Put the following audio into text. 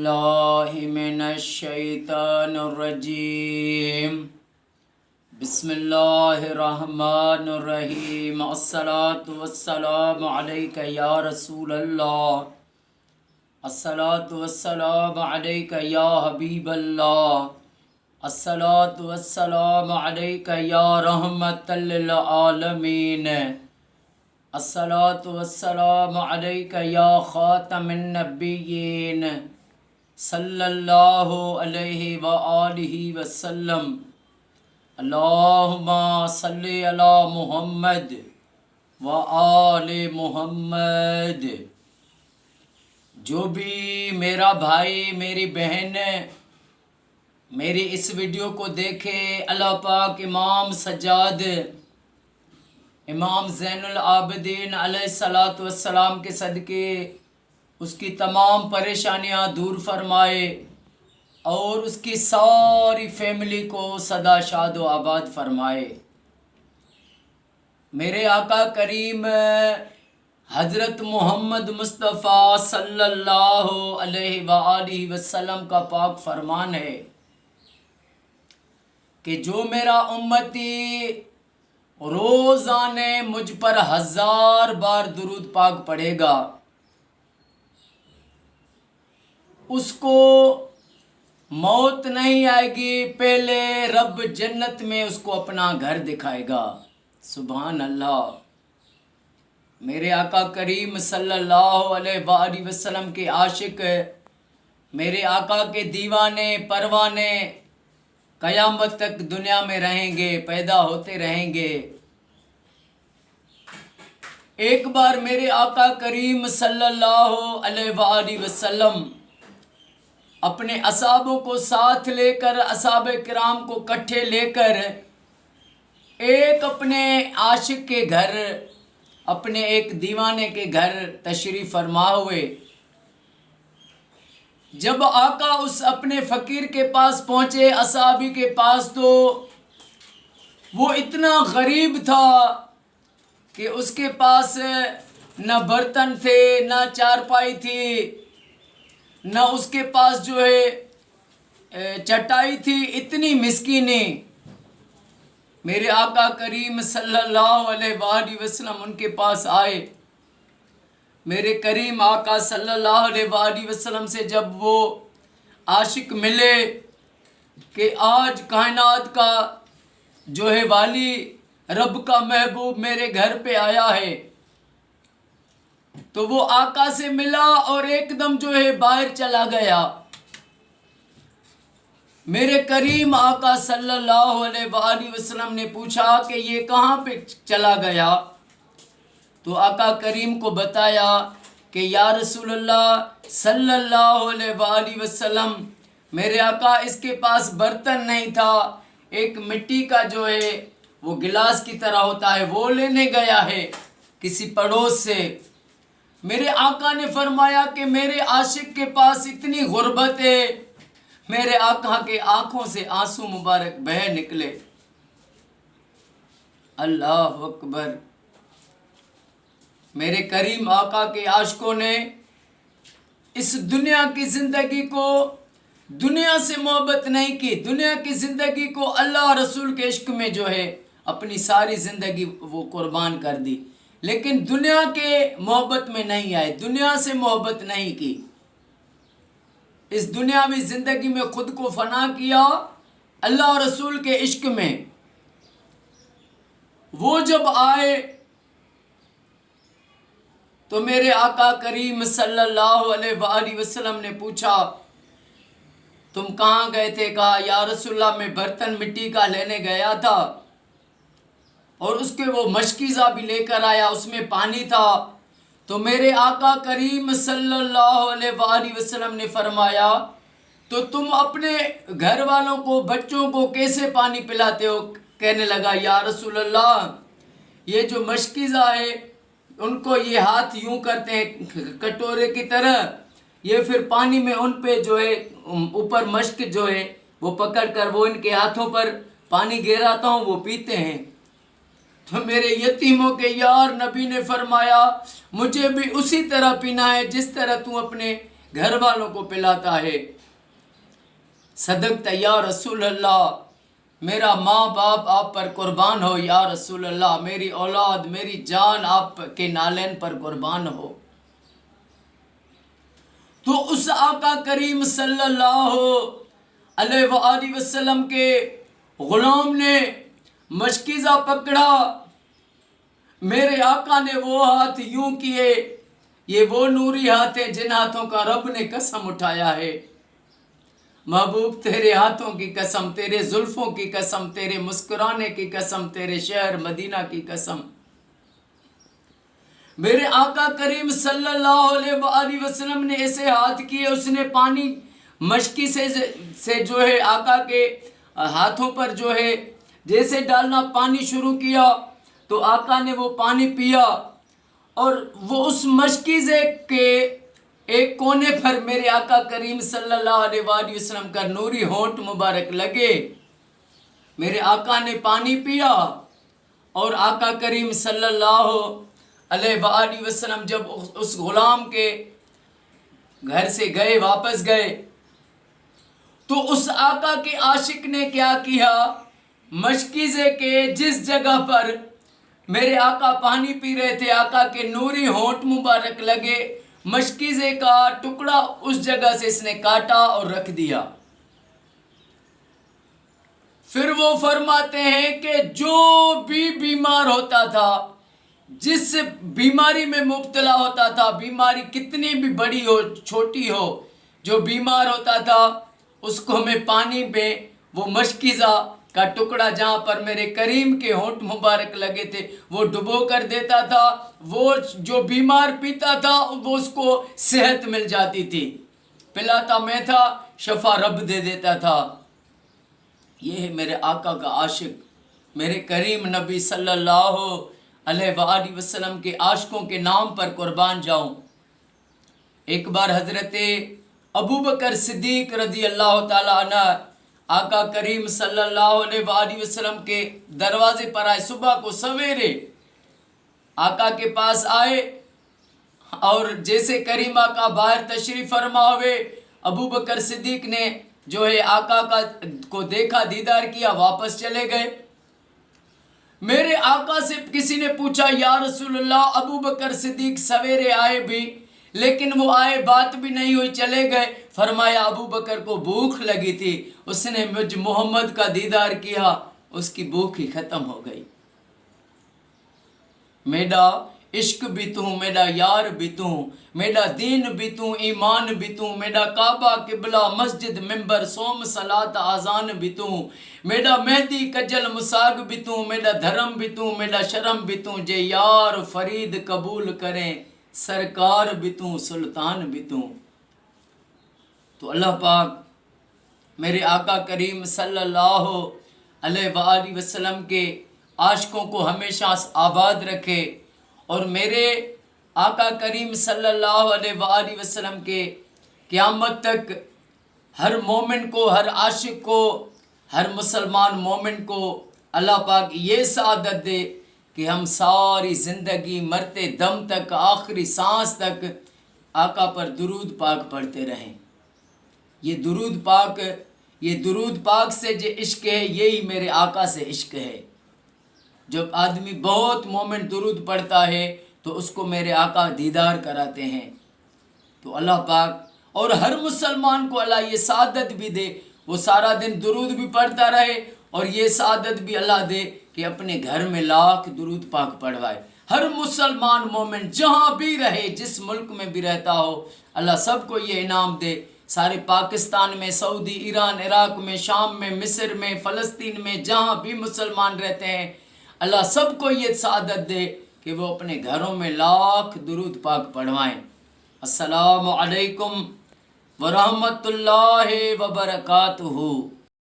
باللہ من الشیطان الرجیم بسم اللہ الرحمن الرحیم الصلاۃ والسلام علیک یا رسول اللہ الصلاۃ والسلام علیک یا حبیب اللہ الصلاۃ والسلام علیک یا رحمت للعالمین الصلاۃ والسلام علیک یا خاتم النبیین صلی اللہ علیہ وآلہ وسلم اللہم صلی علی محمد وآل محمد۔ جو بھی میرا بھائی میری بہن میری اس ویڈیو کو دیکھے، اللہ پاک امام سجاد امام زین العابدین علیہ الصلاۃ والسلام کے صدقے اس کی تمام پریشانیاں دور فرمائے اور اس کی ساری فیملی کو سدا شاد و آباد فرمائے۔ میرے آقا کریم حضرت محمد مصطفیٰ صلی اللہ علیہ وآلہ وسلم کا پاک فرمان ہے کہ جو میرا امتی روزانے مجھ پر 1000 بار درود پاک پڑھے گا، اس کو موت نہیں آئے گی، پہلے رب جنت میں اس کو اپنا گھر دکھائے گا۔ سبحان اللہ۔ میرے آقا کریم صلی اللہ علیہ وآلہ وسلم کے عاشق، میرے آقا کے دیوانے پروانے قیامت تک دنیا میں رہیں گے، پیدا ہوتے رہیں گے۔ ایک بار میرے آقا کریم صلی اللہ علیہ وآلہ وسلم اپنے اصحابوں کو ساتھ لے کر، اصحاب کرام کو کٹھے لے کر ایک اپنے عاشق کے گھر، اپنے ایک دیوانے کے گھر تشریف فرما ہوئے۔ جب آقا اس اپنے فقیر کے پاس پہنچے، اصحابی کے پاس، تو وہ اتنا غریب تھا کہ اس کے پاس نہ برتن تھے، نہ چارپائی تھی، نہ اس کے پاس جو ہے چٹائی تھی، اتنی مسکینی۔ میرے آقا کریم صلی اللہ علیہ وآلہ وسلم ان کے پاس آئے۔ میرے کریم آقا صلی اللہ علیہ وآلہ وسلم سے جب وہ عاشق ملے کہ آج کائنات کا جو ہے والی، رب کا محبوب میرے گھر پہ آیا ہے، تو وہ آقا سے ملا اور ایک دم جو ہے باہر چلا گیا۔ میرے کریم آقا صلی اللہ علیہ وآلہ وسلم نے پوچھا کہ یہ کہاں پہ چلا گیا؟ تو آقا کریم کو بتایا کہ یا رسول اللہ صلی اللہ علیہ وآلہ وسلم، میرے آقا اس کے پاس برتن نہیں تھا، ایک مٹی کا جو ہے وہ گلاس کی طرح ہوتا ہے، وہ لینے گیا ہے کسی پڑوس سے۔ میرے آقا نے فرمایا کہ میرے عاشق کے پاس اتنی غربت ہے، میرے آقا کے آنکھوں سے آنسو مبارک بہہ نکلے۔ اللہ اکبر۔ میرے کریم آقا کے عاشقوں نے اس دنیا کی زندگی کو دنیا سے محبت نہیں کی، دنیا کی زندگی کو اللہ رسول کے عشق میں جو ہے اپنی ساری زندگی وہ قربان کر دی، لیکن دنیا کے محبت میں نہیں آئے، دنیا سے محبت نہیں کی، اس دنیاوی زندگی میں خود کو فنا کیا اللہ رسول کے عشق میں۔ وہ جب آئے تو میرے آقا کریم صلی اللہ علیہ وآلہ وسلم نے پوچھا تم کہاں گئے تھے؟ کہا یا رسول اللہ میں برتن مٹی کا لینے گیا تھا، اور اس کے وہ مشکیزہ بھی لے کر آیا، اس میں پانی تھا۔ تو میرے آقا کریم صلی اللہ علیہ وآلہ وسلم نے فرمایا تو تم اپنے گھر والوں کو، بچوں کو کیسے پانی پلاتے ہو؟ کہنے لگا یا رسول اللہ یہ جو مشکیزہ ہے ان کو یہ ہاتھ یوں کرتے ہیں کٹورے کی طرح، یہ پھر پانی میں ان پہ جو ہے اوپر مشک جو ہے وہ پکڑ کر وہ ان کے ہاتھوں پر پانی گراتا ہوں، وہ پیتے ہیں۔ تو میرے یتیموں کے یار نبی نے فرمایا مجھے بھی اسی طرح پینا ہے جس طرح تو اپنے گھر والوں کو پلاتا ہے۔ صدقت یا رسول اللہ، میرا ماں باپ آپ پر قربان ہو یا رسول اللہ، میری اولاد میری جان آپ کے نالین پر قربان ہو۔ تو اس آقا کریم صلی اللہ علیہ وآلہ وسلم کے غلام نے مشکیزہ پکڑا، میرے آقا نے وہ ہاتھ یوں کیے، یہ وہ نوری ہاتھ ہیں جن ہاتھوں کا رب نے قسم اٹھایا ہے۔ محبوب تیرے ہاتھوں کی قسم، تیرے زلفوں کی قسم، تیرے مسکرانے کی قسم، تیرے شہر مدینہ کی قسم، میرے آقا کریم صلی اللہ علیہ وآلہ وسلم نے ایسے ہاتھ کیے، اس نے پانی مشکی سے جو ہے آقا کے ہاتھوں پر جو ہے جیسے ڈالنا پانی شروع کیا، تو آقا نے وہ پانی پیا، اور وہ اس مشکیزے کے ایک کونے پر میرے آقا کریم صلی اللہ علیہ وآلہ وسلم کا نوری ہونٹ مبارک لگے۔ میرے آقا نے پانی پیا، اور آقا کریم صلی اللہ علیہ وآلہ وسلم جب اس غلام کے گھر سے گئے، واپس گئے، تو اس آقا کے عاشق نے کیا کیا، مشکیزے کے جس جگہ پر میرے آقا پانی پی رہے تھے، آقا کے نوری ہونٹ مبارک لگے، مشکیزے کا ٹکڑا اس جگہ سے اس نے کاٹا اور رکھ دیا۔ پھر وہ فرماتے ہیں کہ جو بھی بیمار ہوتا تھا، جس بیماری میں مبتلا ہوتا تھا، بیماری کتنی بھی بڑی ہو چھوٹی ہو، جو بیمار ہوتا تھا اس کو میں پانی میں وہ مشکیزہ کا ٹکڑا جہاں پر میرے کریم کے ہونٹ مبارک لگے تھے وہ ڈبو کر دیتا تھا، وہ جو بیمار پیتا تھا وہ اس کو صحت مل جاتی تھی، پلاتا میں تھا شفا رب دے دیتا تھا۔ یہ ہے میرے آقا کا عاشق، میرے کریم نبی صلی اللہ علیہ وآلہ وسلم کے عاشقوں کے نام پر قربان جاؤں۔ ایک بار حضرت ابوبکر صدیق رضی اللہ تعالی عنہ آقا کریم صلی اللہ علیہ وآلہ وسلم کے دروازے پر آئے، صبح کو سویرے آقا کے پاس آئے، اور جیسے کریم آقا باہر تشریف فرما ہوئے، ابوبکر صدیق نے جو ہے آقا کو دیکھا، دیدار کیا، واپس چلے گئے۔ میرے آقا سے کسی نے پوچھا یا رسول اللہ، ابوبکر صدیق سویرے آئے بھی لیکن وہ آئے بات بھی نہیں ہوئی چلے گئے۔ فرمایا ابوبکر کو بھوک لگی تھی، اس نے مجھ محمد کا دیدار کیا، اس کی بھوک ہی ختم ہو گئی۔ میرا عشق بھی تو، میرا یار بھی تو، میرا دین بھی تو، ایمان بھی تو، میرا کعبہ قبلہ مسجد ممبر صوم صلاۃ آذان بھی تو، میرا مہدی کجل مساگ بھی تو، میرا دھرم بھی تو، میرا شرم بھی تو، جے یار فرید قبول کریں سرکار بھی تو، سلطان بھی تو۔ تو اللہ پاک میرے آقا کریم صلی اللہ علیہ وآلہ وسلم کے عاشقوں کو ہمیشہ آباد رکھے، اور میرے آقا کریم صلی اللہ علیہ وآلہ وسلم کے قیامت تک ہر مومن کو، ہر عاشق کو، ہر مسلمان مومن کو اللہ پاک یہ سعادت دے کہ ہم ساری زندگی مرتے دم تک، آخری سانس تک آقا پر درود پاک پڑھتے رہیں۔ یہ درود پاک سے جو عشق ہے، یہی میرے آقا سے عشق ہے۔ جب آدمی بہت مومن درود پڑھتا ہے تو اس کو میرے آقا دیدار کراتے ہیں۔ تو اللہ پاک اور ہر مسلمان کو اللہ یہ سعادت بھی دے، وہ سارا دن درود بھی پڑھتا رہے، اور یہ سعادت بھی اللہ دے کہ اپنے گھر میں لاکھ درود پاک پڑھوائے۔ ہر مسلمان مومن جہاں بھی رہے، جس ملک میں بھی رہتا ہو، اللہ سب کو یہ انعام دے۔ سارے پاکستان میں، سعودی، ایران، عراق میں، شام میں، مصر میں، فلسطین میں، جہاں بھی مسلمان رہتے ہیں، اللہ سب کو یہ سعادت دے کہ وہ اپنے گھروں میں لاکھ درود پاک پڑھوائیں۔ السلام علیکم ورحمۃ اللہ وبرکاتہ۔